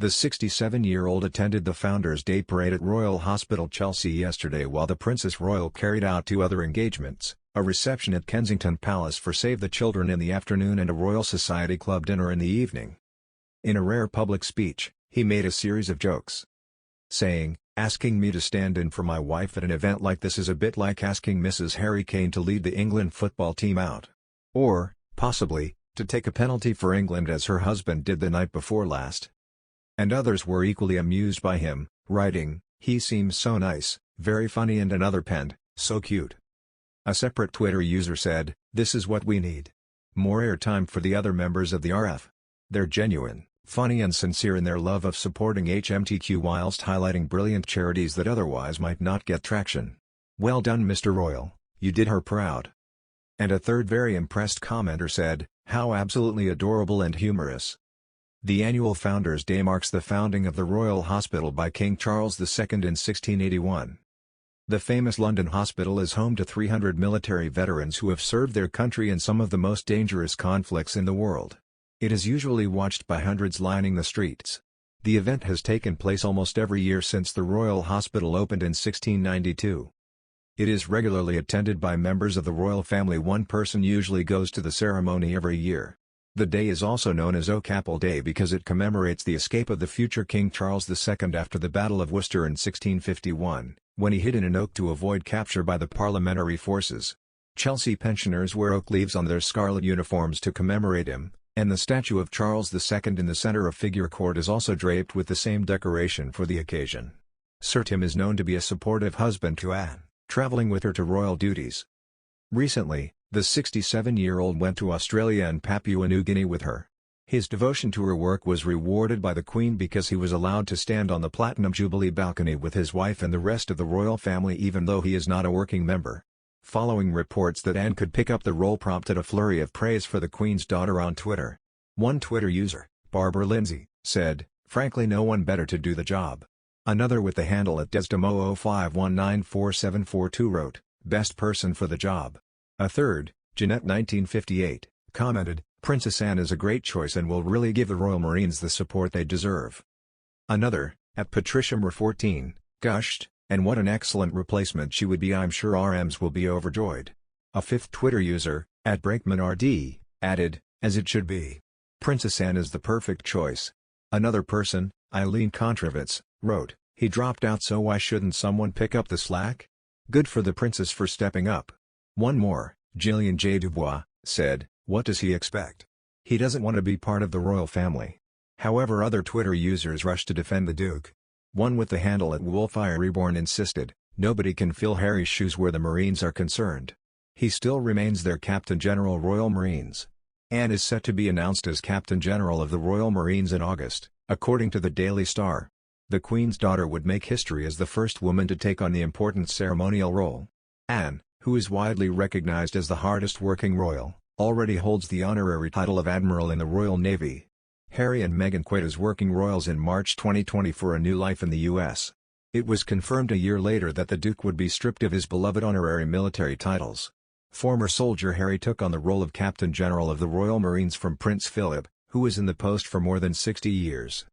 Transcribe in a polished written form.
The 67-year-old attended the Founders' Day parade at Royal Hospital Chelsea yesterday while the Princess Royal carried out two other engagements, a reception at Kensington Palace for Save the Children in the afternoon and a Royal Society Club dinner in the evening. In a rare public speech, he made a series of jokes, saying, "Asking me to stand in for my wife at an event like this is a bit like asking Mrs Harry Kane to lead the England football team out. Or, possibly, to take a penalty for England as her husband did the night before last." And others were equally amused by him, writing, "He seems so nice, very funny," and another penned, "So cute." A separate Twitter user said, "This is what we need. More airtime for the other members of the RF. They're genuine, funny and sincere in their love of supporting HMTQ whilst highlighting brilliant charities that otherwise might not get traction. Well done, Mr. Royal, you did her proud." And a third very impressed commenter said, "How absolutely adorable and humorous." The annual Founders' Day marks the founding of the Royal Hospital by King Charles II in 1681. The famous London hospital is home to 300 military veterans who have served their country in some of the most dangerous conflicts in the world. It is usually watched by hundreds lining the streets. The event has taken place almost every year since the Royal Hospital opened in 1692. It is regularly attended by members of the royal family. One person usually goes to the ceremony every year. The day is also known as Oak Apple Day because it commemorates the escape of the future King Charles II after the Battle of Worcester in 1651, when he hid in an oak to avoid capture by the parliamentary forces. Chelsea pensioners wear oak leaves on their scarlet uniforms to commemorate him, and the statue of Charles II in the centre of Figure Court is also draped with the same decoration for the occasion. Sir Tim is known to be a supportive husband to Anne, travelling with her to royal duties. Recently, the 67-year-old went to Australia and Papua New Guinea with her. His devotion to her work was rewarded by the Queen because he was allowed to stand on the Platinum Jubilee balcony with his wife and the rest of the royal family even though he is not a working member. Following reports that Anne could pick up the role prompted a flurry of praise for the Queen's daughter on Twitter. One Twitter user, Barbara Lindsay, said, "Frankly, no one better to do the job." Another with the handle at Desdemo05194742 wrote, "Best person for the job." A third, Jeanette 1958, commented, "Princess Anne is a great choice and will really give the Royal Marines the support they deserve." Another, at PatriciaMer14, gushed, "And what an excellent replacement she would be. I'm sure RMs will be overjoyed." A fifth Twitter user, at BreakmanRD, added, "As it should be. Princess Anne is the perfect choice." Another person, Eileen Kontravitz, wrote, "He dropped out, so why shouldn't someone pick up the slack? Good for the princess for stepping up." One more, Gillian J. Dubois, said, "What does he expect? He doesn't want to be part of the royal family." However, other Twitter users rushed to defend the Duke. One with the handle at Wolfire Reborn insisted, "Nobody can fill Harry's shoes where the Marines are concerned. He still remains their Captain General Royal Marines." Anne is set to be announced as Captain General of the Royal Marines in August, according to the Daily Star. The Queen's daughter would make history as the first woman to take on the important ceremonial role. Anne, who is widely recognized as the hardest-working royal, already holds the honorary title of Admiral in the Royal Navy. Harry and Meghan quit as working royals in March 2020 for a new life in the U.S. It was confirmed a year later that the Duke would be stripped of his beloved honorary military titles. Former soldier Harry took on the role of Captain General of the Royal Marines from Prince Philip, who was in the post for more than 60 years.